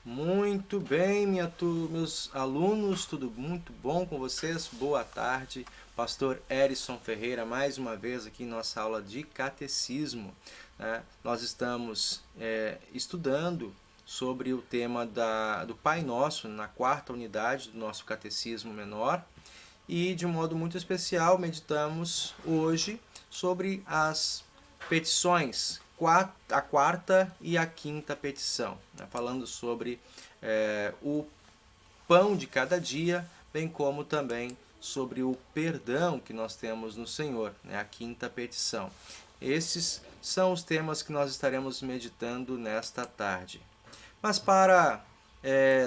Muito bem, meus alunos, tudo muito bom com vocês? Boa tarde, Pastor Erison Ferreira, mais uma vez aqui em nossa aula de Catecismo. Né? Nós estamos estudando sobre o tema do Pai Nosso, na quarta unidade do nosso Catecismo Menor, e de um modo muito especial meditamos hoje sobre as petições, a quarta e a quinta petição, né? Falando sobre o pão de cada dia, bem como também sobre o perdão que nós temos no Senhor, né? A quinta petição. Esses são os temas que nós estaremos meditando nesta tarde. Mas para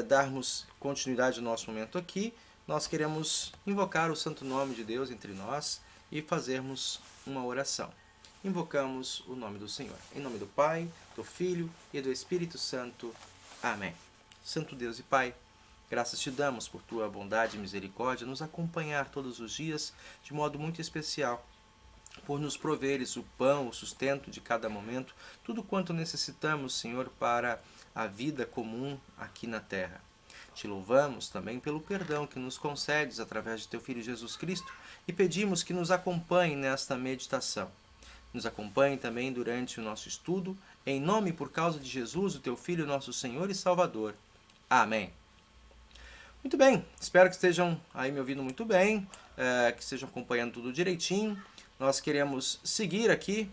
darmos continuidade ao nosso momento aqui, nós queremos invocar o santo nome de Deus entre nós e fazermos uma oração. Invocamos o nome do Senhor. Em nome do Pai, do Filho e do Espírito Santo. Amém. Santo Deus e Pai, graças te damos por tua bondade e misericórdia, nos acompanhar todos os dias de modo muito especial, por nos proveres o pão, o sustento de cada momento, tudo quanto necessitamos, Senhor, para a vida comum aqui na terra. Te louvamos também pelo perdão que nos concedes através de teu Filho Jesus Cristo e pedimos que nos acompanhe nesta meditação. Nos acompanhe também durante o nosso estudo, em nome e por causa de Jesus, o teu Filho, nosso Senhor e Salvador. Amém. Muito bem, espero que estejam aí me ouvindo muito bem, que estejam acompanhando tudo direitinho. Nós queremos seguir aqui,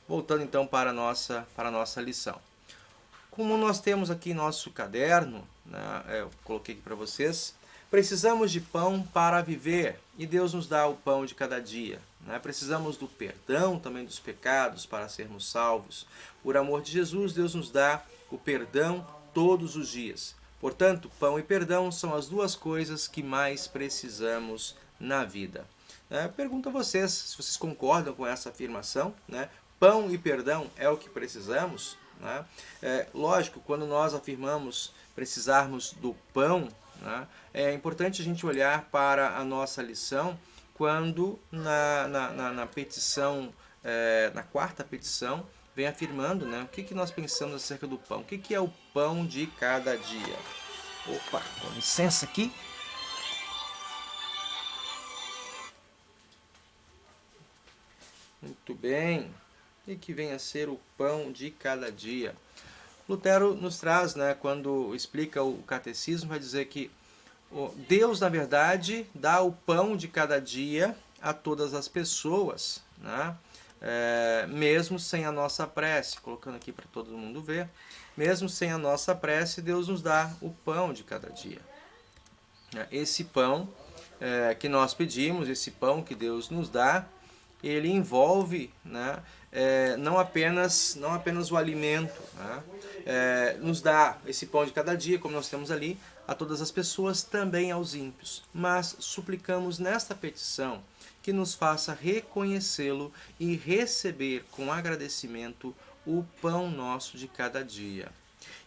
voltando então para a nossa lição. Como nós temos aqui nosso caderno, né, eu coloquei aqui para vocês, precisamos de pão para viver e Deus nos dá o pão de cada dia. Né? Precisamos do perdão também dos pecados para sermos salvos. Por amor de Jesus, Deus nos dá o perdão todos os dias. Portanto, pão e perdão são as duas coisas que mais precisamos na vida. Pergunto a vocês se vocês concordam com essa afirmação. Né? Pão e perdão é o que precisamos. Né? Lógico, quando nós afirmamos precisarmos do pão, né, é importante a gente olhar para a nossa lição quando na petição, na quarta petição, vem afirmando, né, o que nós pensamos acerca do pão. O que é o pão de cada dia? Opa, com licença aqui. Muito bem. O que vem a ser o pão de cada dia? Lutero nos traz, né, quando explica o catecismo, vai dizer que Deus, na verdade, dá o pão de cada dia a todas as pessoas, né? Mesmo sem a nossa prece, colocando aqui para todo mundo ver, mesmo sem a nossa prece, Deus nos dá o pão de cada dia. Esse pão que nós pedimos, esse pão que Deus nos dá, ele envolve, né, não apenas o alimento, né, nos dá esse pão de cada dia, como nós temos ali, a todas as pessoas, também aos ímpios. Mas suplicamos nesta petição que nos faça reconhecê-lo e receber com agradecimento o pão nosso de cada dia.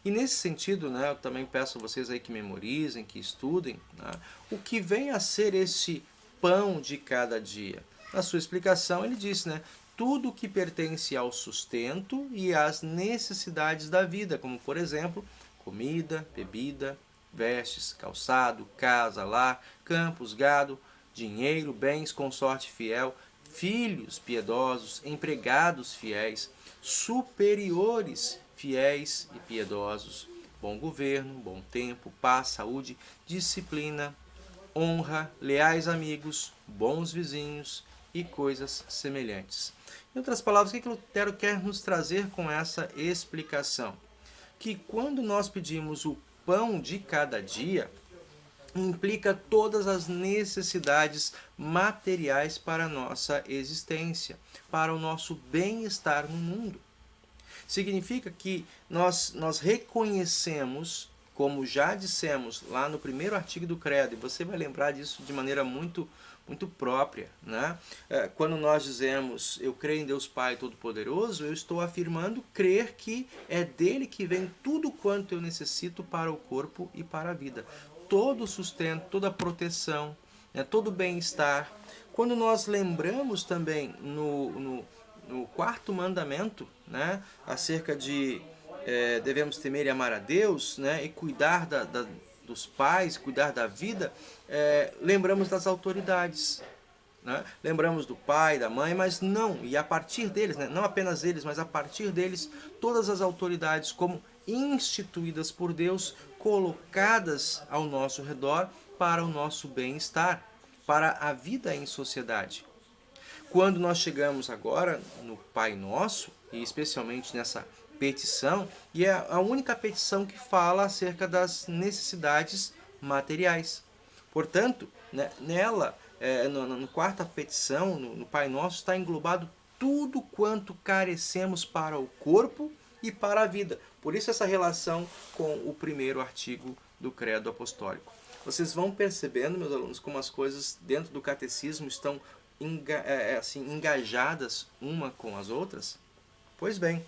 E nesse sentido, né, eu também peço a vocês aí que memorizem, que estudem, né, o que vem a ser esse pão de cada dia. Na sua explicação ele diz, né, tudo que pertence ao sustento e às necessidades da vida, como por exemplo, comida, bebida, vestes, calçado, casa, lar, campos, gado, dinheiro, bens, consorte fiel, filhos piedosos, empregados fiéis, superiores fiéis e piedosos, bom governo, bom tempo, paz, saúde, disciplina, honra, leais amigos, bons vizinhos e coisas semelhantes. Em outras palavras, o que Lutero quer nos trazer com essa explicação? Que quando nós pedimos o pão de cada dia, implica todas as necessidades materiais para a nossa existência, para o nosso bem-estar no mundo. Significa que nós reconhecemos, como já dissemos lá no primeiro artigo do Credo, e você vai lembrar disso de maneira muito própria, né? Quando nós dizemos eu creio em Deus Pai Todo-Poderoso, eu estou afirmando crer que é dele que vem tudo quanto eu necessito para o corpo e para a vida. Todo o sustento, toda a proteção, né? Todo o bem-estar. Quando nós lembramos também no quarto mandamento, né? Acerca de devemos temer e amar a Deus, né, e cuidar dos pais, cuidar da vida, lembramos das autoridades. Né? Lembramos do pai, da mãe, mas não, e a partir deles, né, não apenas eles, mas a partir deles, todas as autoridades como instituídas por Deus, colocadas ao nosso redor para o nosso bem-estar, para a vida em sociedade. Quando nós chegamos agora no Pai Nosso, e especialmente nessa petição, e é a única petição que fala acerca das necessidades materiais. Portanto, né, nela, na quarta petição, no Pai Nosso, está englobado tudo quanto carecemos para o corpo e para a vida. Por isso essa relação com o primeiro artigo do Credo Apostólico. Vocês vão percebendo, meus alunos, como as coisas dentro do catecismo estão engajadas uma com as outras? Pois bem,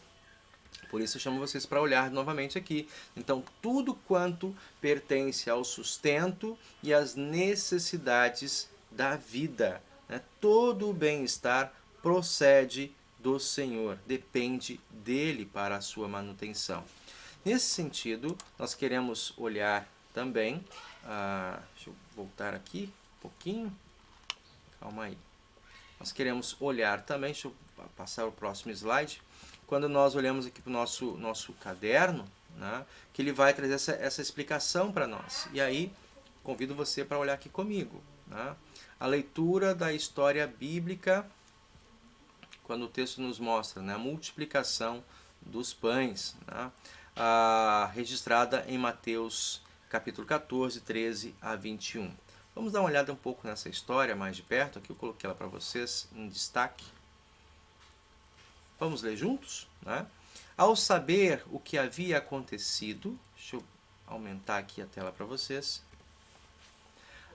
por isso eu chamo vocês para olhar novamente aqui. Então, tudo quanto pertence ao sustento e às necessidades da vida, né? Todo o bem-estar procede do Senhor, depende dele para a sua manutenção. Nesse sentido, nós queremos olhar também, deixa eu voltar aqui um pouquinho, calma aí. Nós queremos olhar também, deixa eu passar o próximo slide, quando nós olhamos aqui para o nosso caderno, né, que ele vai trazer essa explicação para nós. E aí, convido você para olhar aqui comigo. Né, a leitura da história bíblica, quando o texto nos mostra, né, a multiplicação dos pães, né, registrada em Mateus capítulo 14, 13 a 21. Vamos dar uma olhada um pouco nessa história mais de perto. Aqui eu coloquei ela para vocês em destaque. Vamos ler juntos? Né? Ao saber o que havia acontecido, deixa eu aumentar aqui a tela para vocês.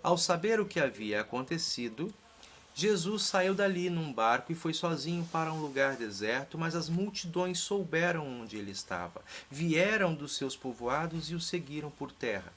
Ao saber o que havia acontecido, Jesus saiu dali num barco e foi sozinho para um lugar deserto, mas as multidões souberam onde ele estava. Vieram dos seus povoados e o seguiram por terra.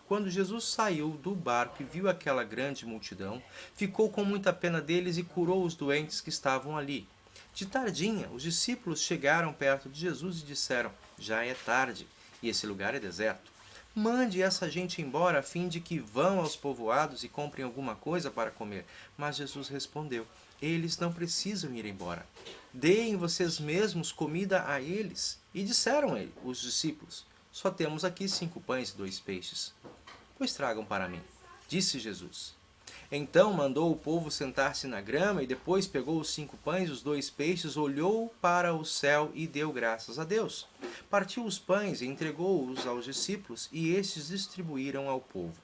Quando Jesus saiu do barco e viu aquela grande multidão, ficou com muita pena deles e curou os doentes que estavam ali. De tardinha, os discípulos chegaram perto de Jesus e disseram: já é tarde e esse lugar é deserto. Mande essa gente embora a fim de que vão aos povoados e comprem alguma coisa para comer. Mas Jesus respondeu: eles não precisam ir embora. Deem vocês mesmos comida a eles. E disseram os discípulos: só temos aqui 5 pães e 2 peixes. Pois tragam para mim, disse Jesus. Então mandou o povo sentar-se na grama e depois pegou os 5 pães e os 2 peixes, olhou para o céu e deu graças a Deus. Partiu os pães e entregou-os aos discípulos e estes distribuíram ao povo.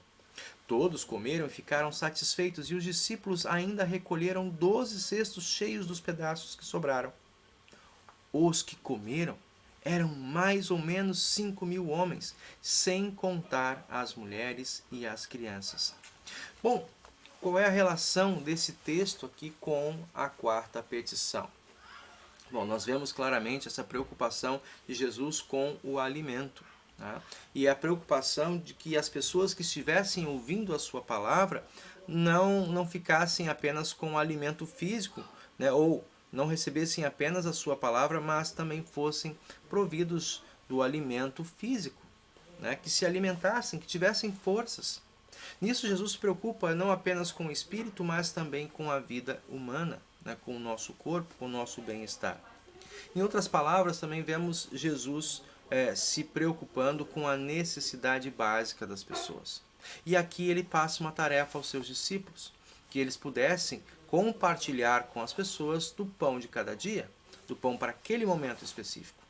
Todos comeram e ficaram satisfeitos e os discípulos ainda recolheram 12 cestos cheios dos pedaços que sobraram. Os que comeram eram mais ou menos 5.000 homens, sem contar as mulheres e as crianças. Bom, qual é a relação desse texto aqui com a quarta petição? Bom, nós vemos claramente essa preocupação de Jesus com o alimento. Né? E a preocupação de que as pessoas que estivessem ouvindo a sua palavra não ficassem apenas com o alimento físico, né? Ou não recebessem apenas a sua palavra, mas também fossem providos do alimento físico, né? Que se alimentassem, que tivessem forças. Nisso Jesus se preocupa não apenas com o espírito, mas também com a vida humana, né? Com o nosso corpo, com o nosso bem-estar. Em outras palavras, também vemos Jesus se preocupando com a necessidade básica das pessoas. E aqui ele passa uma tarefa aos seus discípulos, que eles pudessem compartilhar com as pessoas do pão de cada dia, do pão para aquele momento específico.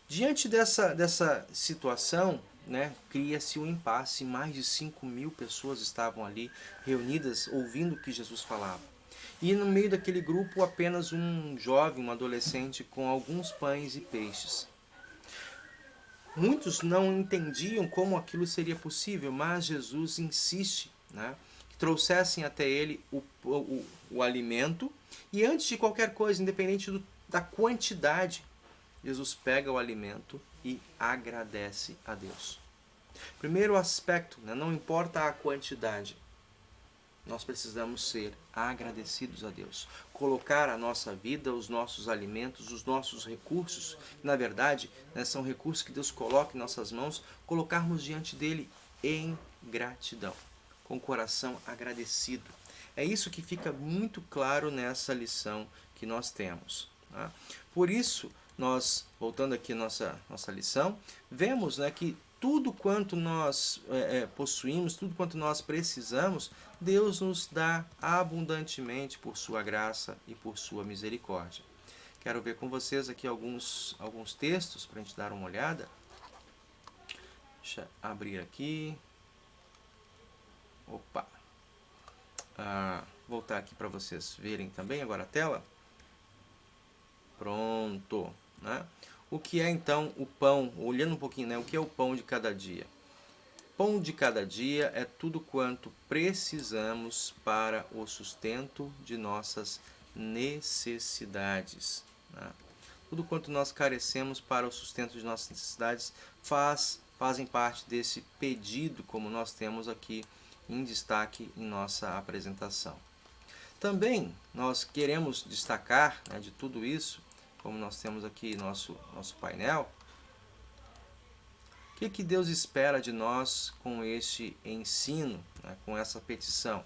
Diante dessa situação, né, cria-se um impasse. Mais de 5.000 pessoas estavam ali reunidas ouvindo o que Jesus falava. E no meio daquele grupo apenas um jovem, um adolescente com alguns pães e peixes. Muitos não entendiam como aquilo seria possível, mas Jesus insiste, né, que trouxessem até ele o alimento. E antes de qualquer coisa, independente da quantidade, Jesus pega o alimento e agradece a Deus. Primeiro aspecto, né, não importa a quantidade. nós precisamos ser agradecidos a Deus. Colocar a nossa vida, os nossos alimentos, os nossos recursos, na verdade, né, são recursos que Deus coloca em nossas mãos, colocarmos diante dele em gratidão, com o coração agradecido. É isso que fica muito claro nessa lição que nós temos. Tá? Por isso, nós, voltando aqui à nossa lição, vemos, né, que tudo quanto nós possuímos, tudo quanto nós precisamos, Deus nos dá abundantemente por sua graça e por sua misericórdia. Quero ver com vocês aqui alguns textos para a gente dar uma olhada. Deixa eu abrir aqui. Opa! Voltar aqui para vocês verem também agora a tela. Pronto! Né? O que é então o pão? Olhando um pouquinho, né? O que é o pão de cada dia? Pão de cada dia é tudo quanto precisamos para o sustento de nossas necessidades. Né? Tudo quanto nós carecemos para o sustento de nossas necessidades fazem parte desse pedido, como nós temos aqui em destaque em nossa apresentação. Também nós queremos destacar, né, de tudo isso, como nós temos aqui nosso painel, o que Deus espera de nós com este ensino, né, com essa petição?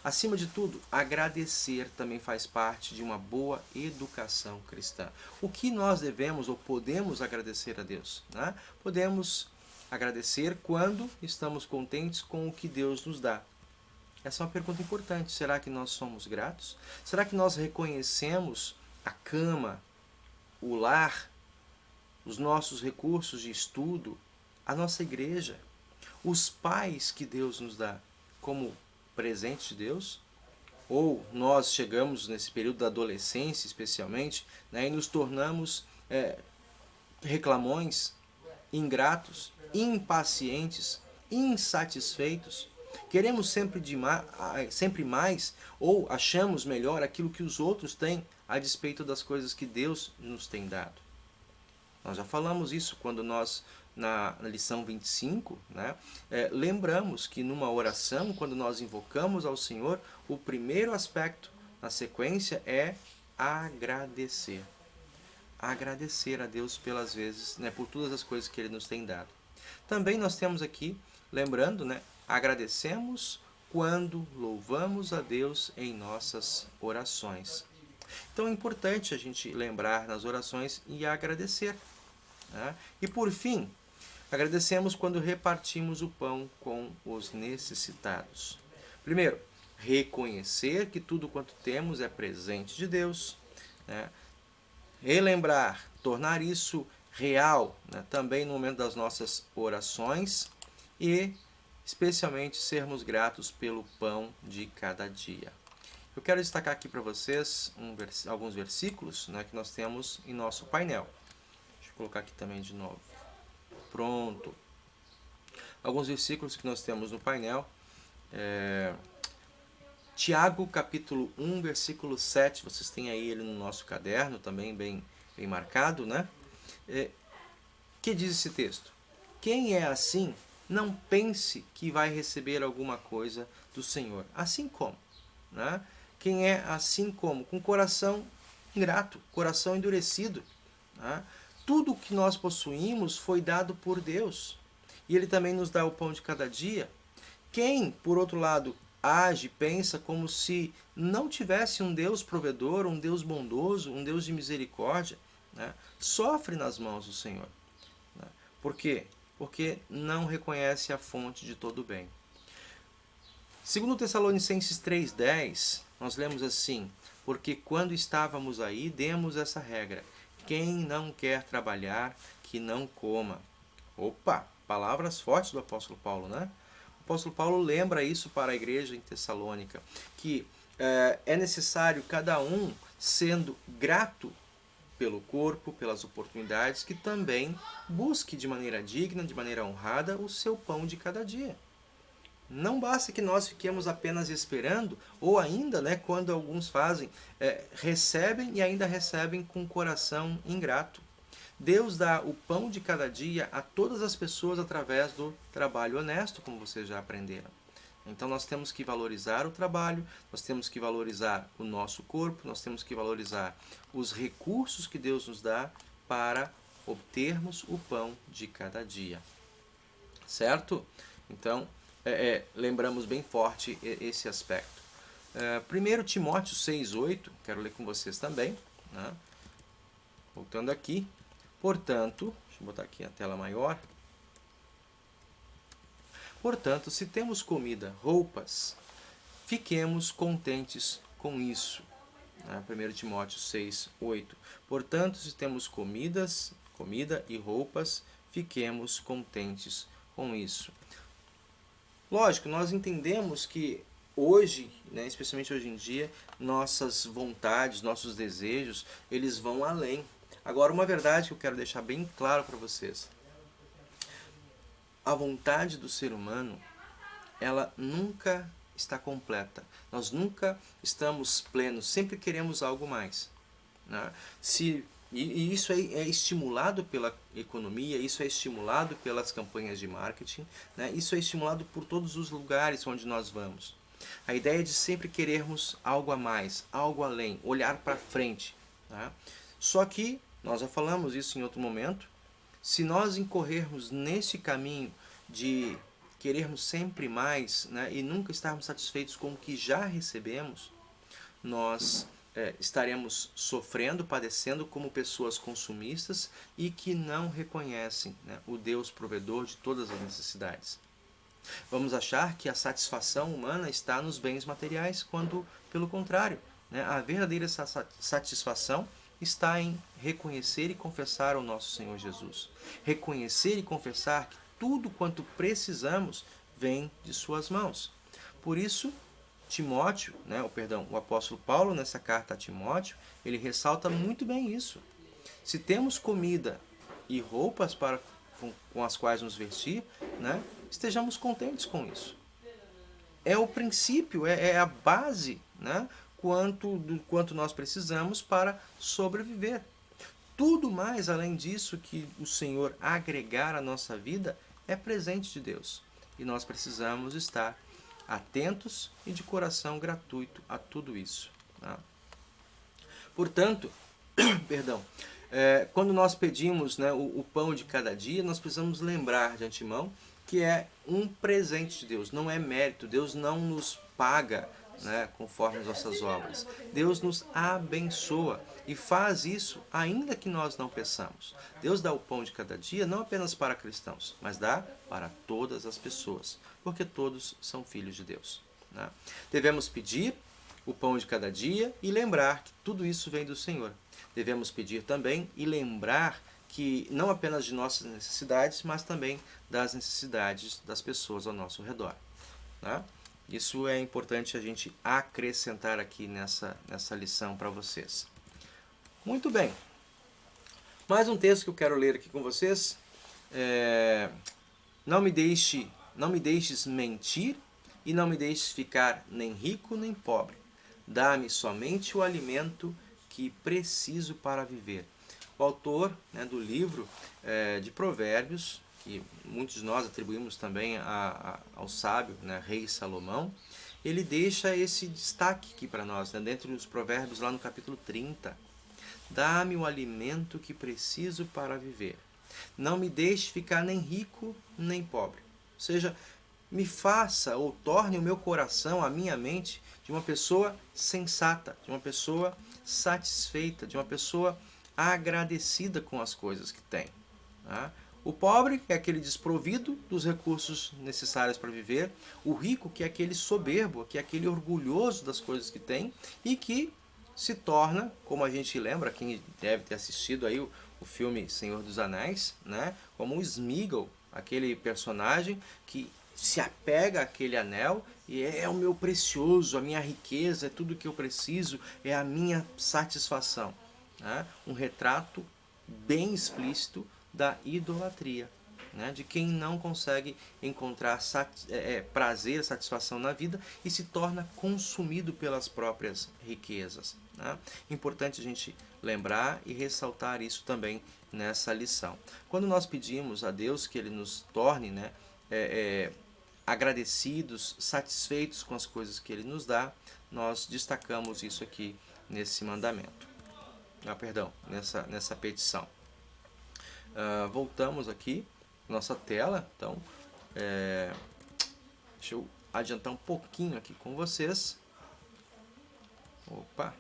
Acima de tudo, agradecer também faz parte de uma boa educação cristã. O que nós devemos ou podemos agradecer a Deus? Né? Podemos agradecer quando estamos contentes com o que Deus nos dá. Essa é uma pergunta importante. Será que nós somos gratos? Será que nós reconhecemos a cama, o lar, os nossos recursos de estudo, a nossa igreja, os pais que Deus nos dá como presente de Deus? Ou nós chegamos nesse período da adolescência, especialmente, né, e nos tornamos reclamões, ingratos, impacientes, insatisfeitos? Queremos sempre mais ou achamos melhor aquilo que os outros têm a despeito das coisas que Deus nos tem dado? Nós já falamos isso quando nós, na lição 25, né, lembramos que numa oração, quando nós invocamos ao Senhor, o primeiro aspecto na sequência é agradecer. Agradecer a Deus pelas vezes, né, por todas as coisas que Ele nos tem dado. Também nós temos aqui, lembrando, né, agradecemos quando louvamos a Deus em nossas orações. Então é importante a gente lembrar nas orações e agradecer. Né? E por fim, agradecemos quando repartimos o pão com os necessitados. Primeiro, reconhecer que tudo quanto temos é presente de Deus. Né? Relembrar, tornar isso real, né? Também no momento das nossas orações e especialmente sermos gratos pelo pão de cada dia. Eu quero destacar aqui para vocês alguns versículos, né, que nós temos em nosso painel. Deixa eu colocar aqui também de novo. Pronto. Alguns versículos que nós temos no painel. Tiago, capítulo 1, versículo 7. Vocês têm aí ele no nosso caderno, também bem marcado, né? Que diz esse texto? Quem é assim, não pense que vai receber alguma coisa do Senhor. Assim como, né? Quem é assim como? Com coração ingrato, coração endurecido. Né? Tudo o que nós possuímos foi dado por Deus. E Ele também nos dá o pão de cada dia. Quem, por outro lado, age, pensa como se não tivesse um Deus provedor, um Deus bondoso, um Deus de misericórdia, né? Sofre nas mãos do Senhor. Né? Por quê? Porque não reconhece a fonte de todo o bem. Segundo Tessalonicenses 3,10, nós lemos assim: porque quando estávamos aí, demos essa regra: quem não quer trabalhar, que não coma. Opa! Palavras fortes do apóstolo Paulo, né? O apóstolo Paulo lembra isso para a igreja em Tessalônica, que é necessário cada um sendo grato pelo corpo, pelas oportunidades, que também busque de maneira digna, de maneira honrada, o seu pão de cada dia. Não basta que nós fiquemos apenas esperando, ou ainda, né, quando alguns fazem, recebem e ainda recebem com coração ingrato. Deus dá o pão de cada dia a todas as pessoas através do trabalho honesto, como vocês já aprenderam. Então nós temos que valorizar o trabalho, nós temos que valorizar o nosso corpo, nós temos que valorizar os recursos que Deus nos dá para obtermos o pão de cada dia. Certo? Então, lembramos bem forte esse aspecto. 1 Timóteo 6,8, quero ler com vocês também. Né? Voltando aqui. Portanto, deixa eu botar aqui a tela maior. Portanto, se temos comida, roupas, fiquemos contentes com isso. 1 Timóteo 6,8. Portanto, se temos comida e roupas, fiquemos contentes com isso. Lógico, nós entendemos que hoje, né, especialmente hoje em dia, nossas vontades, nossos desejos, eles vão além. Agora, uma verdade que eu quero deixar bem claro para vocês. A vontade do ser humano, ela nunca está completa. Nós nunca estamos plenos, sempre queremos algo mais. Né? E isso é estimulado pela economia, isso é estimulado pelas campanhas de marketing, né? Isso é estimulado por todos os lugares onde nós vamos. A ideia é de sempre querermos algo a mais, algo além, olhar para frente. Tá? Só que, nós já falamos isso em outro momento, se nós incorrermos nesse caminho de querermos sempre mais, né, e nunca estarmos satisfeitos com o que já recebemos, nós estaremos sofrendo, padecendo como pessoas consumistas e que não reconhecem, né, o Deus provedor de todas as necessidades. Vamos achar que a satisfação humana está nos bens materiais, quando, pelo contrário, né, a verdadeira satisfação está em reconhecer e confessar ao nosso Senhor Jesus. Reconhecer e confessar que tudo quanto precisamos vem de suas mãos. Por isso, Timóteo, né, o apóstolo Paulo, nessa carta a Timóteo, ele ressalta muito bem isso. Se temos comida e roupas com as quais nos vestir, né, estejamos contentes com isso. É o princípio, é a base, né, do quanto nós precisamos para sobreviver. Tudo mais além disso que o Senhor agregar à nossa vida é presente de Deus. E nós precisamos estar atentos e de coração gratuito a tudo isso. Tá? Portanto, quando nós pedimos, né, o pão de cada dia, nós precisamos lembrar de antemão que é um presente de Deus, não é mérito. Deus não nos paga, né, conforme as nossas obras. Deus nos abençoa e faz isso ainda que nós não peçamos. Deus dá o pão de cada dia não apenas para cristãos, mas dá para todas as pessoas, porque todos são filhos de Deus. Né? Devemos pedir o pão de cada dia e lembrar que tudo isso vem do Senhor. Devemos pedir também e lembrar que não apenas de nossas necessidades, mas também das necessidades das pessoas ao nosso redor. Né? Isso é importante a gente acrescentar aqui nessa lição para vocês. Muito bem. Mais um texto que eu quero ler aqui com vocês. Não me deixes mentir e não me deixes ficar nem rico nem pobre. Dá-me somente o alimento que preciso para viver. O autor, né, do livro de Provérbios, que muitos de nós atribuímos também ao sábio, né, rei Salomão, ele deixa esse destaque aqui para nós, né, dentro dos Provérbios, lá no capítulo 30. Dá-me o alimento que preciso para viver. Não me deixe ficar nem rico nem pobre. Ou seja, me faça ou torne o meu coração, a minha mente, de uma pessoa sensata, de uma pessoa satisfeita, de uma pessoa agradecida com as coisas que tem. Tá? O pobre é aquele desprovido dos recursos necessários para viver. O rico que é aquele soberbo, que é aquele orgulhoso das coisas que tem e que se torna, como a gente lembra, quem deve ter assistido aí o filme Senhor dos Anéis, né? Como o Sméagol, aquele personagem que se apega àquele anel e é o meu precioso, a minha riqueza, é tudo que eu preciso, é a minha satisfação. Né? Um retrato bem explícito da idolatria, né? De quem não consegue encontrar prazer, satisfação na vida e se torna consumido pelas próprias riquezas. Né? Importante a gente lembrar e ressaltar isso também nessa lição. Quando nós pedimos a Deus que Ele nos torne, né, agradecidos, satisfeitos com as coisas que Ele nos dá, nós destacamos isso aqui nesse mandamento. Perdão, nessa petição. Voltamos aqui, nossa tela. Então, deixa eu adiantar um pouquinho aqui com vocês. Opa!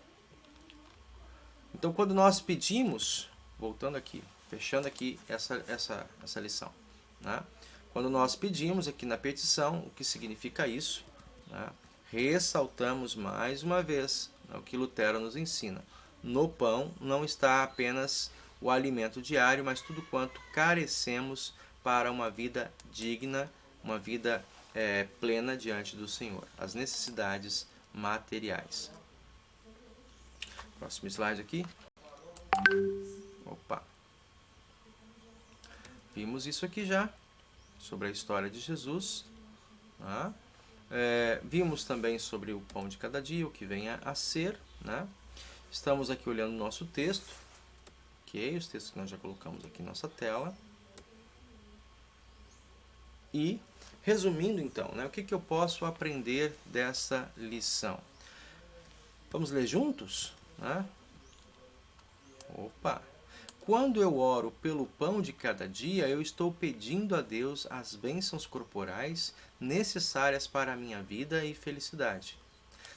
Então, quando nós pedimos, voltando aqui, fechando aqui essa lição, né? Quando nós pedimos aqui na petição, o que significa isso? Né? Ressaltamos mais uma vez, né, o que Lutero nos ensina. No pão não está apenas o alimento diário, mas tudo quanto carecemos para uma vida digna, uma vida plena diante do Senhor. As necessidades materiais. Próximo slide aqui. Opa! Vimos isso aqui já, sobre a história de Jesus. Tá? Vimos também sobre o pão de cada dia, o que vem a ser. Né? Estamos aqui olhando o nosso texto. Ok, os textos que nós já colocamos aqui na nossa tela. E, resumindo então, né, o que eu posso aprender dessa lição? Vamos ler juntos? Né? Opa! Quando eu oro pelo pão de cada dia, eu estou pedindo a Deus as bênçãos corporais necessárias para a minha vida e felicidade.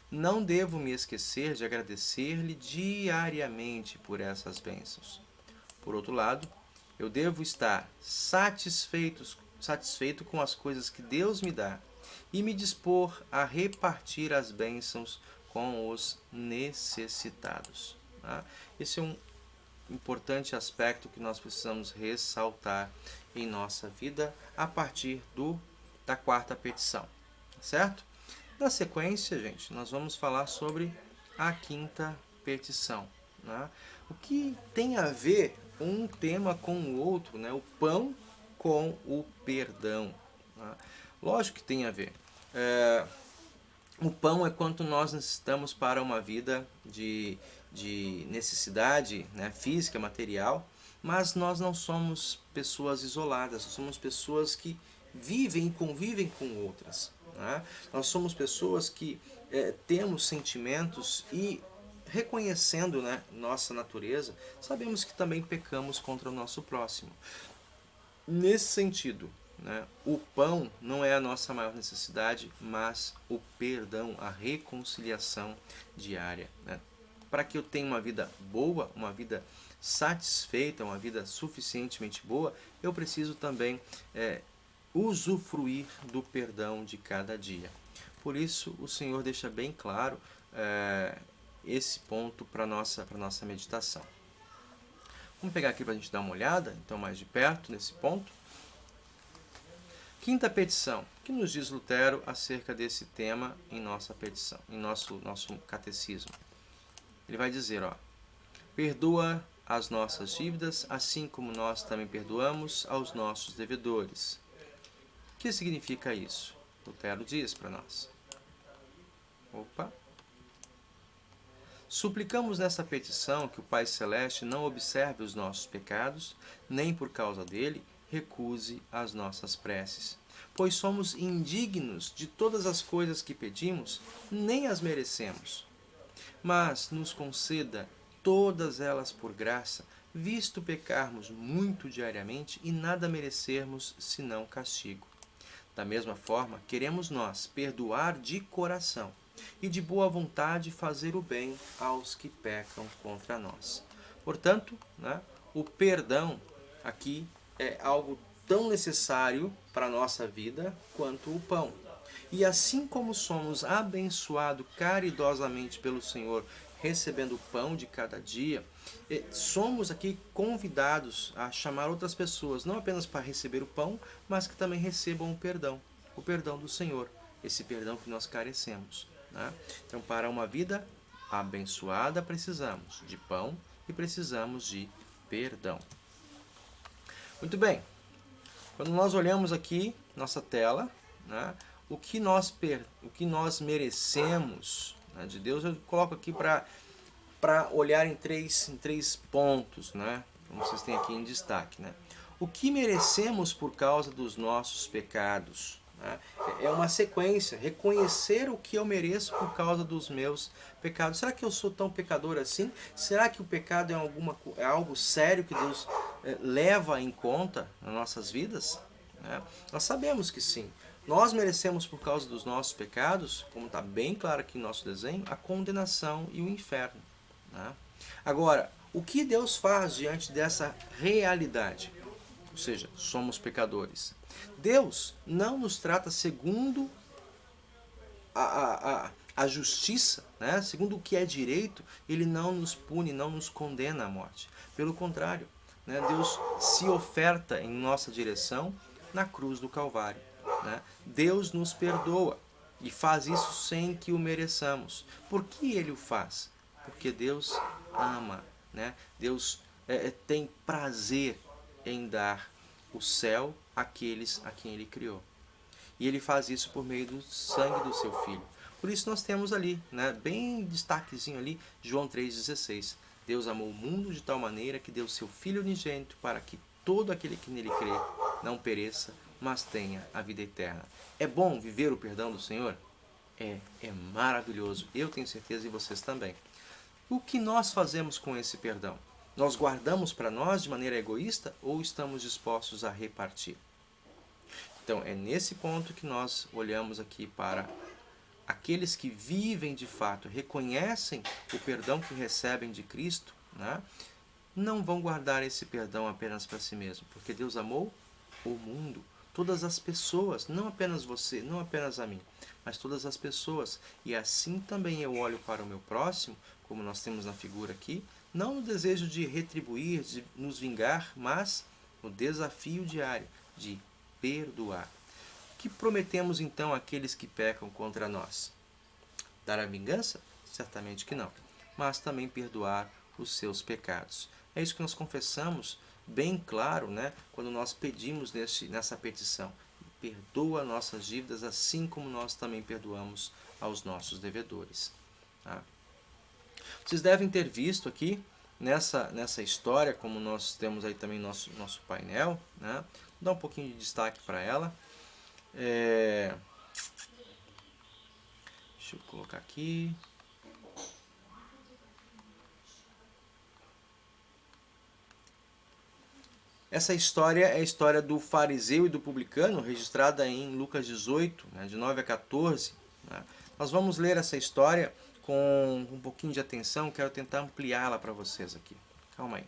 Não devo me esquecer de agradecer-lhe diariamente por essas bênçãos. Por outro lado, eu devo estar satisfeito com as coisas que Deus me dá e me dispor a repartir as bênçãos com os necessitados. Tá? Esse é um importante aspecto que nós precisamos ressaltar em nossa vida a partir da quarta petição, certo? Na sequência, gente, nós vamos falar sobre a quinta petição. Né? O que tem a ver um tema com o outro, né? O pão com o perdão. Né? Lógico que tem a ver. O pão é quanto nós necessitamos para uma vida de necessidade, né, física, material, mas nós não somos pessoas isoladas, nós somos pessoas que vivem e convivem com outras. Né? Nós somos pessoas que temos sentimentos e, reconhecendo, né, nossa natureza, sabemos que também pecamos contra o nosso próximo. Nesse sentido, né, o pão não é a nossa maior necessidade, mas o perdão, a reconciliação diária. Né? Para que eu tenha uma vida boa, uma vida satisfeita, uma vida suficientemente boa, eu preciso também usufruir do perdão de cada dia. Por isso, o Senhor deixa bem claro esse ponto para a nossa meditação. Vamos pegar aqui para a gente dar uma olhada, então, mais de perto, nesse ponto. Quinta petição. O que nos diz Lutero acerca desse tema em nossa petição, em nosso catecismo? Ele vai dizer, perdoa as nossas dívidas, assim como nós também perdoamos aos nossos devedores. O que significa isso? Lutero diz para nós. Suplicamos nessa petição que o Pai Celeste não observe os nossos pecados, nem por causa dele recuse as nossas preces, pois somos indignos de todas as coisas que pedimos, nem as merecemos. Mas nos conceda todas elas por graça, visto pecarmos muito diariamente e nada merecermos senão castigo. Da mesma forma, queremos nós perdoar de coração e de boa vontade fazer o bem aos que pecam contra nós. Portanto, né, o perdão aqui é algo tão necessário para a nossa vida quanto o pão. E assim como somos abençoados caridosamente pelo Senhor, recebendo o pão de cada dia, somos aqui convidados a chamar outras pessoas, não apenas para receber o pão, mas que também recebam o perdão do Senhor, esse perdão que nós carecemos. Né? Então, para uma vida abençoada, precisamos de pão e precisamos de perdão. Muito bem, quando nós olhamos aqui nossa tela, né, o que nós merecemos, né, de Deus, eu coloco aqui para olhar em três pontos, né, como vocês têm aqui em destaque. Né? O que merecemos por causa dos nossos pecados? né? É uma sequência, reconhecer o que eu mereço por causa dos meus pecados. Será que eu sou tão pecador assim? Será que o pecado é algo sério que Deus leva em conta nas nossas vidas? Né? Nós sabemos que sim. Nós merecemos, por causa dos nossos pecados, como está bem claro aqui no nosso desenho, a condenação e o inferno. Né? Agora, o que Deus faz diante dessa realidade? Ou seja, somos pecadores. Deus não nos trata segundo a justiça, né? Segundo o que é direito. Ele não nos pune, não nos condena à morte. Pelo contrário, né? Deus se oferta em nossa direção na cruz do Calvário. Né? Deus nos perdoa e faz isso sem que o mereçamos. Por que Ele o faz? Porque Deus ama. Né? Deus tem prazer em dar o céu àqueles a quem Ele criou. E Ele faz isso por meio do sangue do seu Filho. Por isso nós temos ali, né, bem destaquezinho ali, João 3,16. Deus amou o mundo de tal maneira que deu o seu Filho unigênito para que todo aquele que nele crê não pereça, mas tenha a vida eterna. É bom viver o perdão do Senhor? É maravilhoso. Eu tenho certeza e vocês também. O que nós fazemos com esse perdão? Nós guardamos para nós de maneira egoísta ou estamos dispostos a repartir? Então, é nesse ponto que nós olhamos aqui para aqueles que vivem de fato, reconhecem o perdão que recebem de Cristo, né? Não vão guardar esse perdão apenas para si mesmo, porque Deus amou o mundo, todas as pessoas, não apenas você, não apenas a mim, mas todas as pessoas. E assim também eu olho para o meu próximo, como nós temos na figura aqui, não no desejo de retribuir, de nos vingar, mas no desafio diário de perdoar. O que prometemos então àqueles que pecam contra nós? Dar a vingança? Certamente que não, mas também perdoar os seus pecados. É isso que nós confessamos bem claro, né, quando nós pedimos nessa petição. Perdoa nossas dívidas, assim como nós também perdoamos aos nossos devedores. Tá? Vocês devem ter visto aqui nessa história, como nós temos aí também nosso painel, né? Vou dar um pouquinho de destaque para ela. Deixa eu colocar aqui. Essa história é a história do fariseu e do publicano, registrada em Lucas 18, né, de 9 a 14. Né? Nós vamos ler essa história com um pouquinho de atenção, quero tentar ampliá-la para vocês aqui. Calma aí.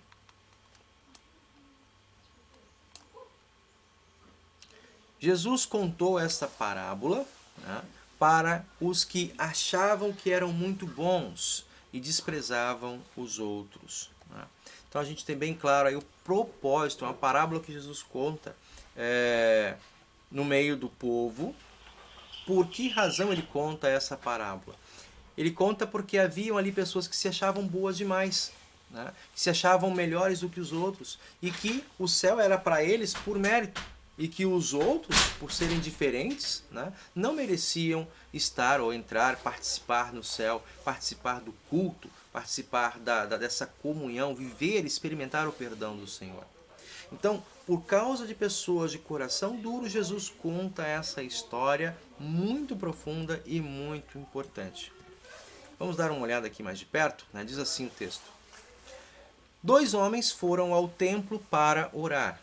Jesus contou essa parábola, né, para os que achavam que eram muito bons e desprezavam os outros. Né? Então a gente tem bem claro aí o propósito, uma parábola que Jesus conta no meio do povo. Por que razão ele conta essa parábola? Ele conta porque haviam ali pessoas que se achavam boas demais, né? Que se achavam melhores do que os outros, e que o céu era para eles por mérito, e que os outros, por serem diferentes, né, não mereciam estar ou entrar, participar no céu, participar do culto, participar dessa comunhão, viver, experimentar o perdão do Senhor. Então, por causa de pessoas de coração duro, Jesus conta essa história muito profunda e muito importante. Vamos dar uma olhada aqui mais de perto, né? Diz assim o texto. 2 homens foram ao templo para orar.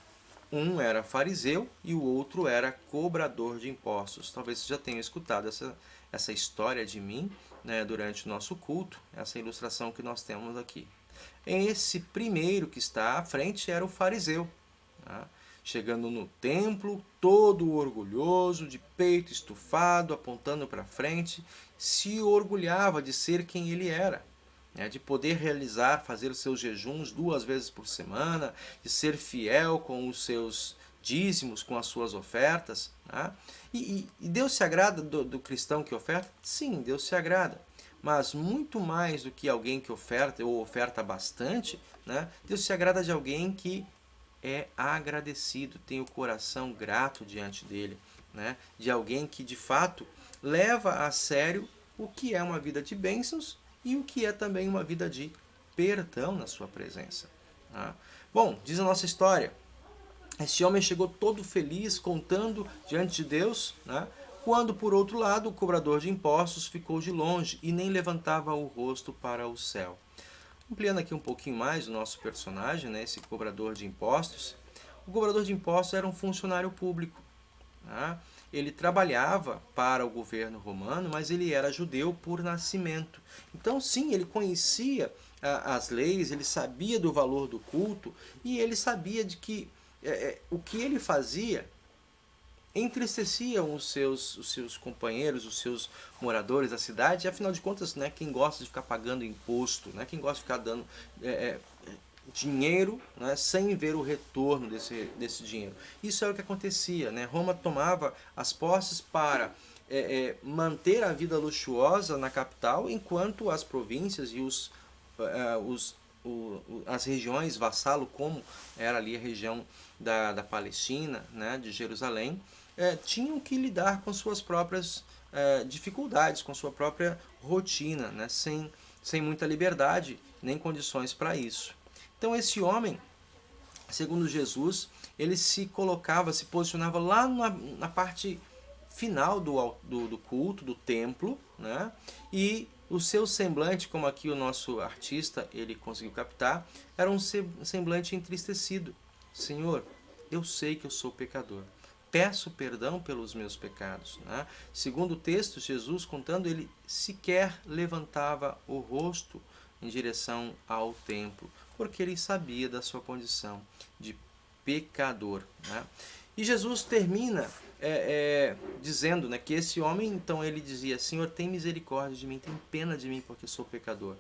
Um era fariseu e o outro era cobrador de impostos. Talvez você já tenha escutado essa história de mim, né, durante o nosso culto, essa ilustração que nós temos aqui. Esse primeiro que está à frente era o fariseu. Tá? Chegando no templo, todo orgulhoso, de peito estufado, apontando para frente, se orgulhava de ser quem ele era. De poder fazer os seus jejuns 2 vezes por semana, de ser fiel com os seus dízimos, com as suas ofertas. Né? E Deus se agrada do cristão que oferta? Sim, Deus se agrada. Mas muito mais do que alguém que oferta ou oferta bastante, né? Deus se agrada de alguém que é agradecido, tem o coração grato diante dele, né? De alguém que de fato leva a sério o que é uma vida de bênçãos e o que é também uma vida de perdão na sua presença. Tá? Bom, diz a nossa história. Esse homem chegou todo feliz, contando diante de Deus, né? Quando, por outro lado, o cobrador de impostos ficou de longe e nem levantava o rosto para o céu. Ampliando aqui um pouquinho mais o nosso personagem, né? Esse cobrador de impostos. O cobrador de impostos era um funcionário público, né? Ele trabalhava para o governo romano, mas ele era judeu por nascimento. Então, sim, ele conhecia as leis, ele sabia do valor do culto e ele sabia de que o que ele fazia entristecia os seus companheiros, os seus moradores da cidade. E, afinal de contas, né, quem gosta de ficar pagando imposto, né, quem gosta de ficar dando dinheiro, né, sem ver o retorno desse dinheiro. Isso é o que acontecia, né? Roma tomava as posses para manter a vida luxuosa na capital, enquanto as províncias e as regiões vassalo, como era ali a região da Palestina, né, de Jerusalém, tinham que lidar com suas próprias dificuldades, com sua própria rotina, né, sem muita liberdade nem condições para isso. Então esse homem, segundo Jesus, ele se colocava, se posicionava lá na parte final do culto, do templo, né? E o seu semblante, como aqui o nosso artista ele conseguiu captar, era um semblante entristecido. Senhor, eu sei que eu sou pecador. Peço perdão pelos meus pecados. Né? Segundo o texto, Jesus contando, ele sequer levantava o rosto em direção ao templo, porque ele sabia da sua condição de pecador. Né? E Jesus termina dizendo, né, que esse homem, então ele dizia, Senhor, tem misericórdia de mim, tem pena de mim, porque sou pecador.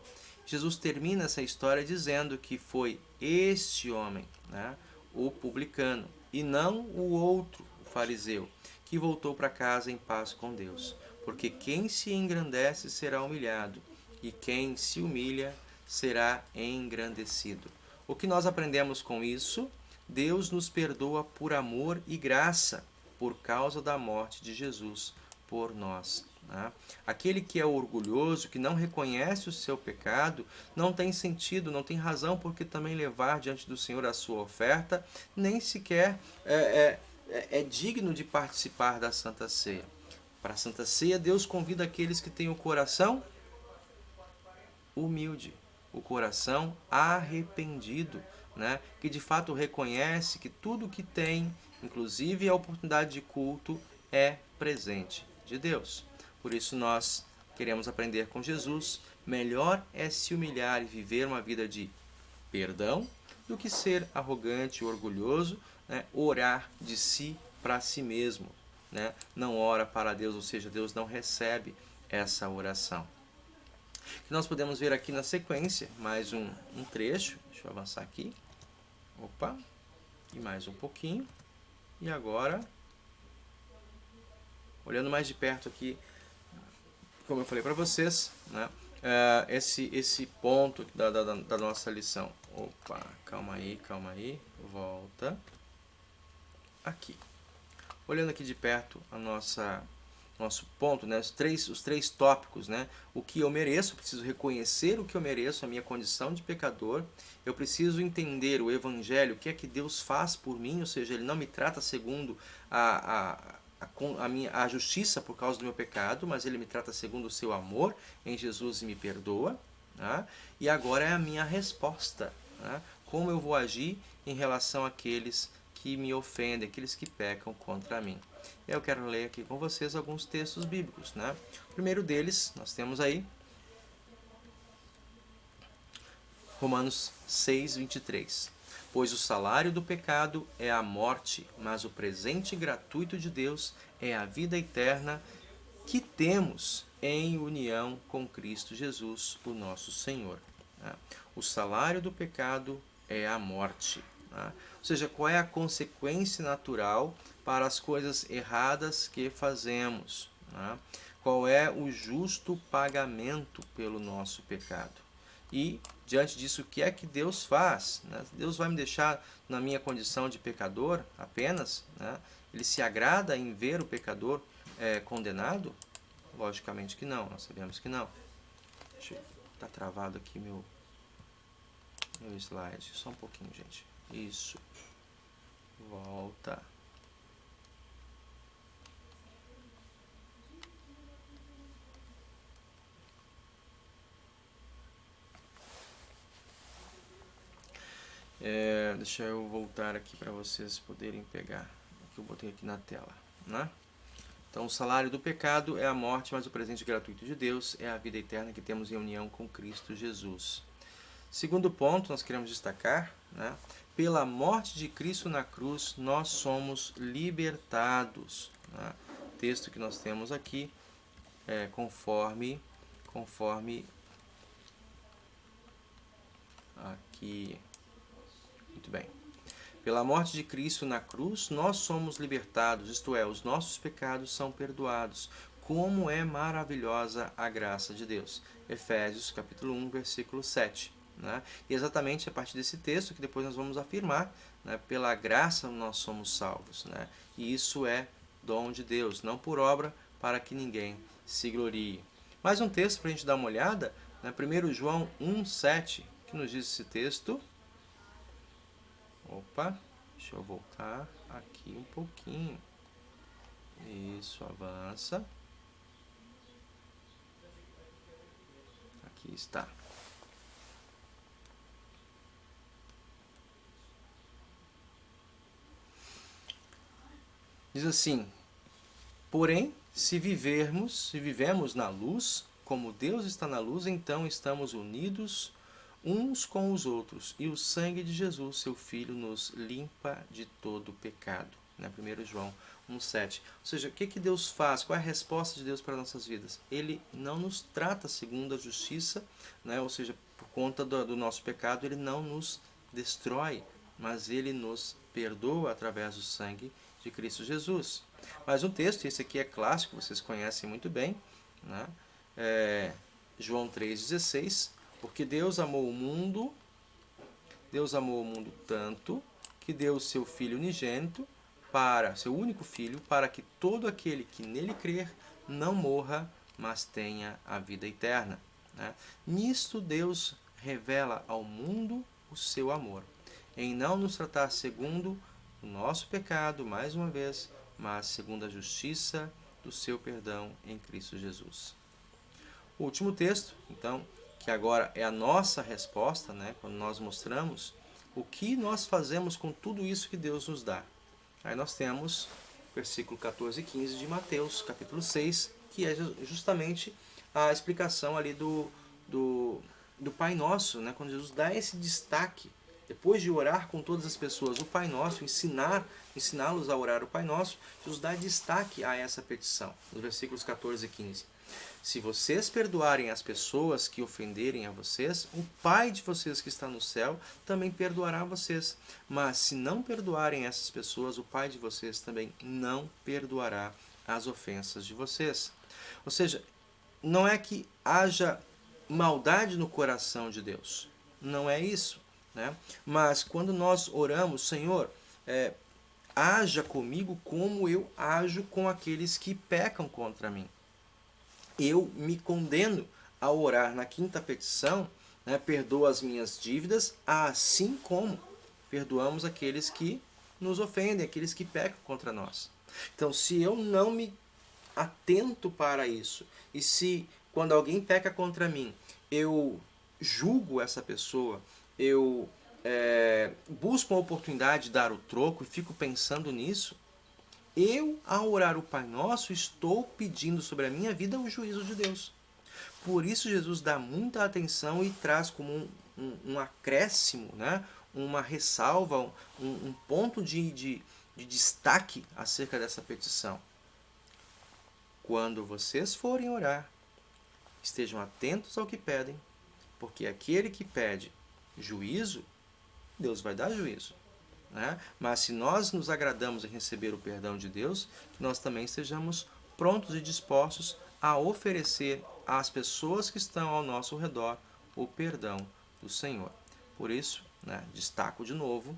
Jesus termina essa história dizendo que foi este homem, né, o publicano, e não o outro, o fariseu, que voltou para casa em paz com Deus. Porque quem se engrandece será humilhado, e quem se humilha será engrandecido. O que nós aprendemos com isso? Deus nos perdoa por amor e graça, por causa da morte de Jesus por nós. Né? Aquele que é orgulhoso, que não reconhece o seu pecado, não tem sentido, não tem razão porque também levar diante do Senhor a sua oferta, nem sequer é digno de participar da Santa Ceia. Para a Santa Ceia, Deus convida aqueles que têm o coração humilde, o coração arrependido, né? Que de fato reconhece que tudo que tem, inclusive a oportunidade de culto, é presente de Deus. Por isso nós queremos aprender com Jesus. Melhor é se humilhar e viver uma vida de perdão do que ser arrogante, orgulhoso, né? Orar de si para si mesmo, né? Não ora para Deus, ou seja, Deus não recebe essa oração. Que nós podemos ver aqui na sequência mais um trecho. Deixa eu avançar aqui. Opa! E mais um pouquinho. E agora, olhando mais de perto aqui, como eu falei para vocês, né, esse ponto da nossa lição. Opa! Calma aí. Volta. Aqui. Olhando aqui de perto a nosso ponto, né? os três tópicos, né? O que eu mereço, eu preciso reconhecer o que eu mereço, a minha condição de pecador. Eu preciso entender o Evangelho, o que é que Deus faz por mim, ou seja, Ele não me trata segundo a justiça por causa do meu pecado, mas Ele me trata segundo o seu amor em Jesus e me perdoa. Né? E agora é a minha resposta. Né? Como eu vou agir em relação àqueles que me ofendem, aqueles que pecam contra mim. Eu quero ler aqui com vocês alguns textos bíblicos. Né? O primeiro deles, nós temos aí Romanos 6, 23. Pois o salário do pecado é a morte, mas o presente gratuito de Deus é a vida eterna que temos em união com Cristo Jesus, o nosso Senhor. O salário do pecado é a morte. Ou seja, qual é a consequência natural para as coisas erradas que fazemos? Qual é o justo pagamento pelo nosso pecado? E, diante disso, o que é que Deus faz? Deus vai me deixar na minha condição de pecador apenas? Ele se agrada em ver o pecador condenado? Logicamente que não, nós sabemos que não. Deixa eu... Tá travado aqui meu slide. Só um pouquinho, gente. Isso. Volta. Deixa eu voltar aqui para vocês poderem pegar o que eu botei aqui na tela, né? Então, o salário do pecado é a morte, mas o presente gratuito de Deus é a vida eterna que temos em união com Cristo Jesus. Segundo ponto, nós queremos destacar, né? Pela morte de Cristo na cruz, nós somos libertados. Né? Texto que nós temos aqui é conforme aqui. Muito bem. Pela morte de Cristo na cruz, nós somos libertados, isto é, os nossos pecados são perdoados. Como é maravilhosa a graça de Deus. Efésios capítulo 1, versículo 7. Né? E exatamente a partir desse texto que depois nós vamos afirmar, né? Pela graça nós somos salvos. Né? E isso é dom de Deus, não por obra, para que ninguém se glorie. Mais um texto para a gente dar uma olhada, né? 1 João 1, 7, que nos diz esse texto. Opa, deixa eu voltar aqui um pouquinho. Isso, avança. Aqui está. Diz assim: porém, se vivemos na luz, como Deus está na luz, então estamos unidos uns com os outros, e o sangue de Jesus, seu Filho, nos limpa de todo pecado. 1 João 1,7. Ou seja, o que Deus faz? Qual é a resposta de Deus para nossas vidas? Ele não nos trata segundo a justiça, né? Ou seja, por conta do nosso pecado, ele não nos destrói, mas ele nos perdoa através do sangue de Cristo Jesus. Mais um texto, esse aqui é clássico, vocês conhecem muito bem, né? João 3,16. Porque Deus amou o mundo tanto que deu o seu Filho unigênito, seu único Filho, para que todo aquele que nele crer não morra, mas tenha a vida eterna. Né? Nisto Deus revela ao mundo o seu amor, em não nos tratar segundo o nosso pecado, mais uma vez, mas segundo a justiça do seu perdão em Cristo Jesus. O último texto, então, que agora é a nossa resposta, né, quando nós mostramos o que nós fazemos com tudo isso que Deus nos dá. Aí nós temos versículo 14 e 15 de Mateus, capítulo 6, que é justamente a explicação ali do Pai Nosso, né, quando Jesus dá esse destaque, depois de orar com todas as pessoas o Pai Nosso, ensiná-los a orar o Pai Nosso, Jesus dá destaque a essa petição, nos versículos 14 e 15. Se vocês perdoarem as pessoas que ofenderem a vocês, o Pai de vocês que está no céu também perdoará vocês. Mas se não perdoarem essas pessoas, o Pai de vocês também não perdoará as ofensas de vocês. Ou seja, não é que haja maldade no coração de Deus. Não é isso. Né? Mas quando nós oramos, Senhor, haja comigo como eu ajo com aqueles que pecam contra mim. Eu me condeno a orar na quinta petição, né, perdoa as minhas dívidas, assim como perdoamos aqueles que nos ofendem, aqueles que pecam contra nós. Então, se eu não me atento para isso, e se quando alguém peca contra mim, eu julgo essa pessoa, eu busco uma oportunidade de dar o troco e fico pensando nisso, eu, ao orar o Pai Nosso, estou pedindo sobre a minha vida o juízo de Deus. Por isso Jesus dá muita atenção e traz como um acréscimo, né? Uma ressalva, um ponto de destaque acerca dessa petição. Quando vocês forem orar, estejam atentos ao que pedem, porque aquele que pede juízo, Deus vai dar juízo. Né? Mas se nós nos agradamos em receber o perdão de Deus, que nós também estejamos prontos e dispostos a oferecer às pessoas que estão ao nosso redor o perdão do Senhor. Por isso, né, destaco de novo,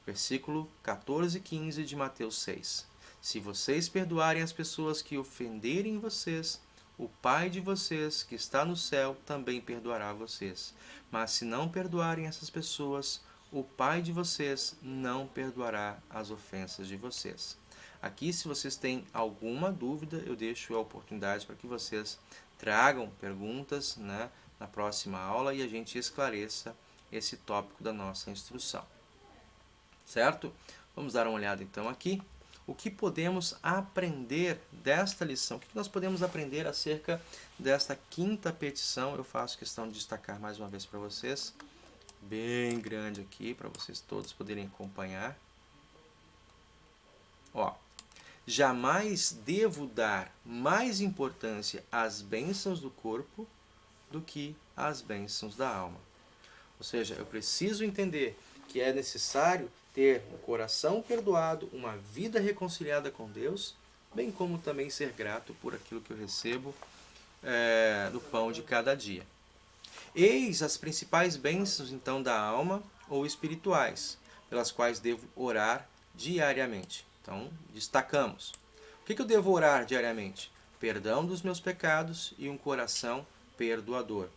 versículo 14 e 15 de Mateus 6. Se vocês perdoarem as pessoas que ofenderem vocês, o Pai de vocês que está no céu também perdoará vocês. Mas se não perdoarem essas pessoas, o Pai de vocês não perdoará as ofensas de vocês. Aqui, se vocês têm alguma dúvida, eu deixo a oportunidade para que vocês tragam perguntas, né, na próxima aula e a gente esclareça esse tópico da nossa instrução. Certo? Vamos dar uma olhada então aqui. O que podemos aprender desta lição? O que nós podemos aprender acerca desta quinta petição? Eu faço questão de destacar mais uma vez para vocês. Bem grande aqui, para vocês todos poderem acompanhar. Ó, jamais devo dar mais importância às bênçãos do corpo do que às bênçãos da alma. Ou seja, eu preciso entender que é necessário ter um coração perdoado, uma vida reconciliada com Deus, bem como também ser grato por aquilo que eu recebo do pão de cada dia. Eis as principais bênçãos, então, da alma ou espirituais, pelas quais devo orar diariamente. Então, destacamos. O que eu devo orar diariamente? Perdão dos meus pecados e um coração perdoador.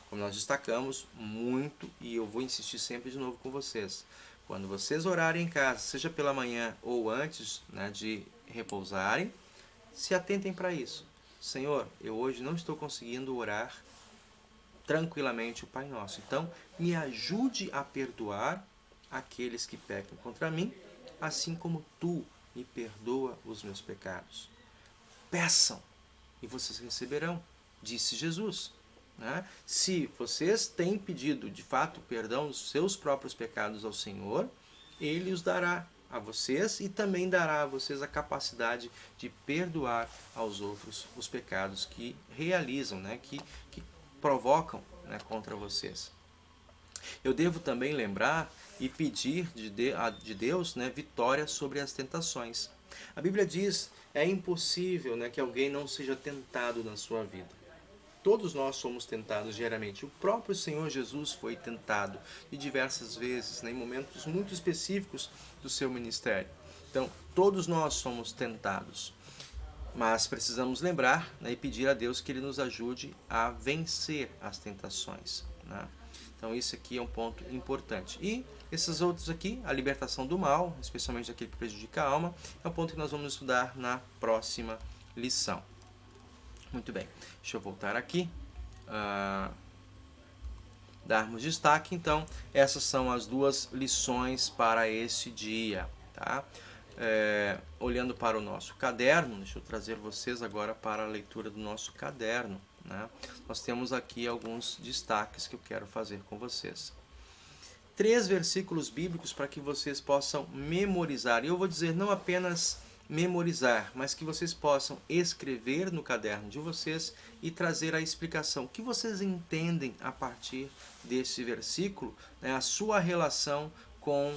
Como nós destacamos muito, e eu vou insistir sempre de novo com vocês. Quando vocês orarem em casa, seja pela manhã ou antes, né, de repousarem, se atentem para isso. Senhor, eu hoje não estou conseguindo orar tranquilamente o Pai Nosso. Então, me ajude a perdoar aqueles que pecam contra mim, assim como tu me perdoa os meus pecados. Peçam e vocês receberão, disse Jesus. Se vocês têm pedido de fato perdão dos seus próprios pecados ao Senhor, Ele os dará a vocês e também dará a vocês a capacidade de perdoar aos outros os pecados que realizam, que provocam contra vocês. Eu devo também lembrar e pedir de Deus vitória sobre as tentações. A Bíblia diz, é impossível que alguém não seja tentado na sua vida. Todos nós somos tentados diariamente. O próprio Senhor Jesus foi tentado de diversas vezes, em momentos muito específicos do seu ministério. Então, todos nós somos tentados. Mas precisamos lembrar e pedir a Deus que Ele nos ajude a vencer as tentações. Então, isso aqui é um ponto importante. E esses outros aqui, a libertação do mal, especialmente aquele que prejudica a alma, é um ponto que nós vamos estudar na próxima lição. Muito bem, deixa eu voltar aqui, darmos destaque. Então, essas são as duas lições para esse dia. Tá? Olhando para o nosso caderno, deixa eu trazer vocês agora para a leitura do nosso caderno. Nós temos aqui alguns destaques que eu quero fazer com vocês. 3 versículos bíblicos para que vocês possam memorizar. E eu vou dizer não apenas memorizar, mas que vocês possam escrever no caderno de vocês e trazer a explicação. O que vocês entendem a partir desse versículo, a sua relação com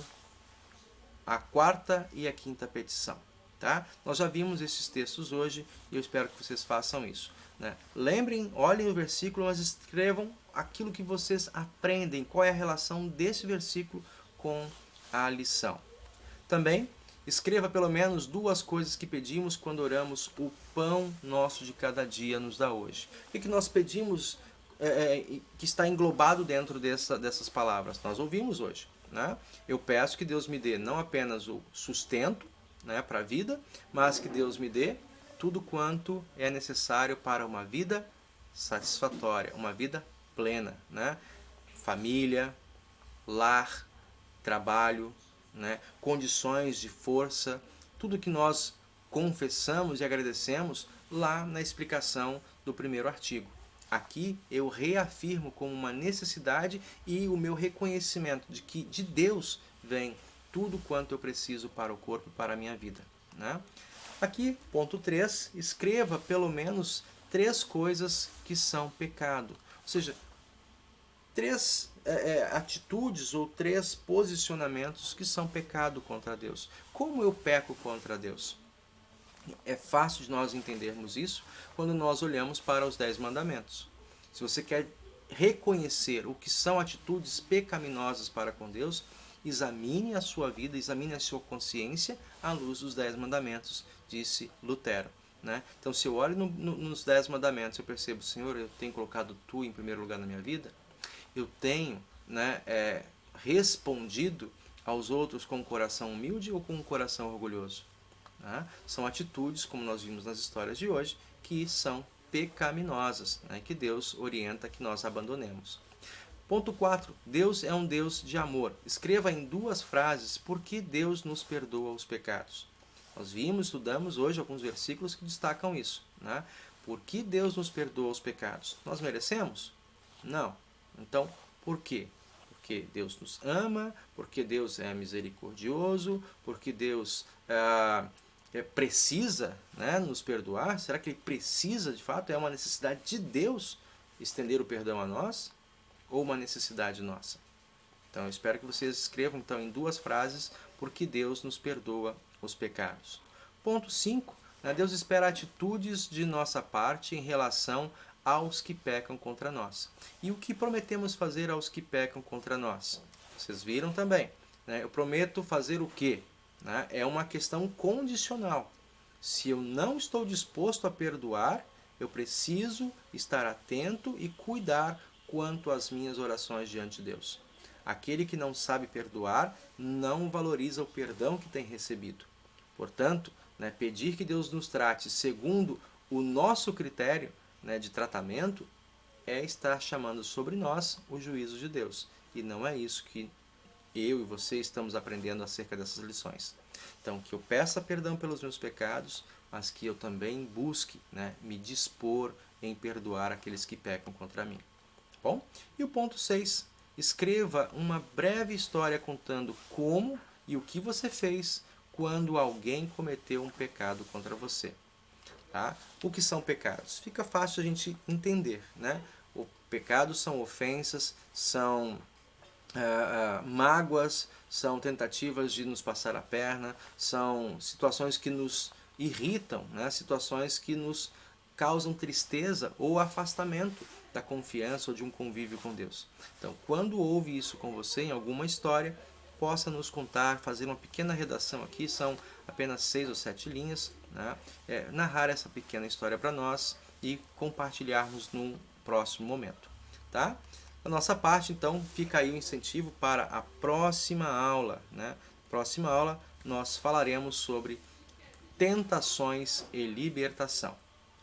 a quarta e a quinta petição. Tá? Nós já vimos esses textos hoje e eu espero que vocês façam isso. Lembrem, olhem o versículo, mas escrevam aquilo que vocês aprendem, qual é a relação desse versículo com a lição. Também escreva pelo menos 2 coisas que pedimos quando oramos o pão nosso de cada dia nos dá hoje. O que nós pedimos que está englobado dentro dessas palavras? Nós ouvimos hoje. Eu peço que Deus me dê não apenas o sustento para a vida, mas que Deus me dê tudo quanto é necessário para uma vida satisfatória, uma vida plena. Família, lar, trabalho, condições de força, tudo que nós confessamos e agradecemos lá na explicação do primeiro artigo. Aqui eu reafirmo como uma necessidade e o meu reconhecimento de que de Deus vem tudo quanto eu preciso para o corpo e para a minha vida. Aqui, ponto 3, escreva pelo menos 3 coisas que são pecado. Ou seja, 3 atitudes ou 3 posicionamentos que são pecado contra Deus. Como eu peco contra Deus? É fácil de nós entendermos isso quando nós olhamos para os 10 mandamentos. Se você quer reconhecer o que são atitudes pecaminosas para com Deus, examine a sua vida, examine a sua consciência à luz dos 10 mandamentos, disse Lutero. Então, se eu olho nos 10 mandamentos, eu percebo, Senhor, eu tenho colocado Tu em primeiro lugar na minha vida, eu tenho respondido aos outros com um coração humilde ou com um coração orgulhoso? Né? São atitudes, como nós vimos nas histórias de hoje, que são pecaminosas, né? Que Deus orienta que nós abandonemos. Ponto 4. Deus é um Deus de amor. Escreva em 2 frases por que Deus nos perdoa os pecados. Nós estudamos hoje alguns versículos que destacam isso. Né? Por que Deus nos perdoa os pecados? Nós merecemos? Não. Então, por quê? Porque Deus nos ama, porque Deus é misericordioso, porque Deus precisa, né, nos perdoar? Será que Ele precisa, de fato? É uma necessidade de Deus estender o perdão a nós? Ou uma necessidade nossa? Então, eu espero que vocês escrevam então, em 2 frases por que Deus nos perdoa os pecados. Ponto 5. Deus espera atitudes de nossa parte em relação aos que pecam contra nós. E o que prometemos fazer aos que pecam contra nós? Vocês viram também. Né? Eu prometo fazer o quê? Né? É uma questão condicional. Se eu não estou disposto a perdoar, eu preciso estar atento e cuidar quanto às minhas orações diante de Deus. Aquele que não sabe perdoar não valoriza o perdão que tem recebido. Portanto, pedir que Deus nos trate segundo o nosso critério de tratamento é estar chamando sobre nós o juízo de Deus. E não é isso que eu e você estamos aprendendo acerca dessas lições. Então, que eu peça perdão pelos meus pecados, mas que eu também busque me dispor em perdoar aqueles que pecam contra mim. Bom? E o ponto 6. Escreva uma breve história contando como e o que você fez quando alguém cometeu um pecado contra você. Tá? O que são pecados? Fica fácil a gente entender. Né? O pecado são ofensas, são mágoas, são tentativas de nos passar a perna, são situações que nos irritam, né? Situações que nos causam tristeza ou afastamento da confiança ou de um convívio com Deus. Então, quando houve isso com você em alguma história, possa nos contar, fazer uma pequena redação aqui, são apenas 6 ou 7 linhas, né? Narrar essa pequena história para nós e compartilharmos num próximo momento. Tá? Da nossa parte, então, fica aí o incentivo para a próxima aula. Né? Próxima aula, nós falaremos sobre tentações e libertação.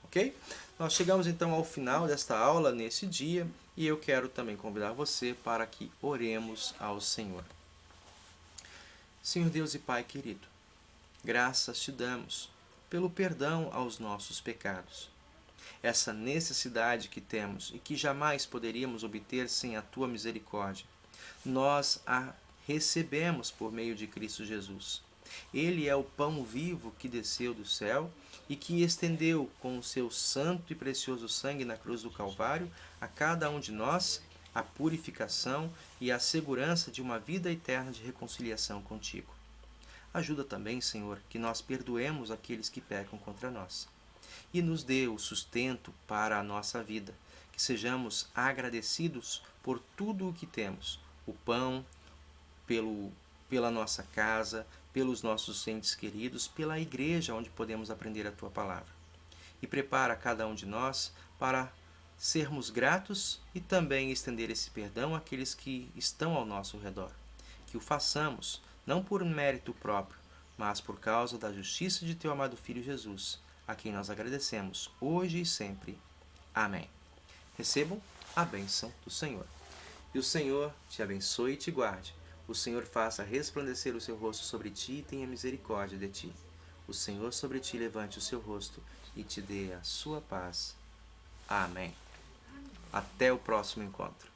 Ok? Nós chegamos então ao final desta aula nesse dia e eu quero também convidar você para que oremos ao Senhor. Senhor Deus e Pai querido, graças te damos pelo perdão aos nossos pecados. Essa necessidade que temos e que jamais poderíamos obter sem a Tua misericórdia, nós a recebemos por meio de Cristo Jesus. Ele é o pão vivo que desceu do céu e que estendeu com o seu santo e precioso sangue na cruz do Calvário a cada um de nós a purificação e a segurança de uma vida eterna de reconciliação contigo. Ajuda também, Senhor, que nós perdoemos aqueles que pecam contra nós. E nos dê o sustento para a nossa vida, que sejamos agradecidos por tudo o que temos, o pão, pela nossa casa, pelos nossos entes queridos, pela igreja onde podemos aprender a Tua Palavra. E prepara cada um de nós para sermos gratos e também estender esse perdão àqueles que estão ao nosso redor. Que o façamos, não por mérito próprio, mas por causa da justiça de Teu amado Filho Jesus, a quem nós agradecemos hoje e sempre. Amém. Recebam a bênção do Senhor. E o Senhor te abençoe e te guarde. O Senhor faça resplandecer o seu rosto sobre ti e tenha misericórdia de ti. O Senhor sobre ti levante o seu rosto e te dê a sua paz. Amém. Até o próximo encontro.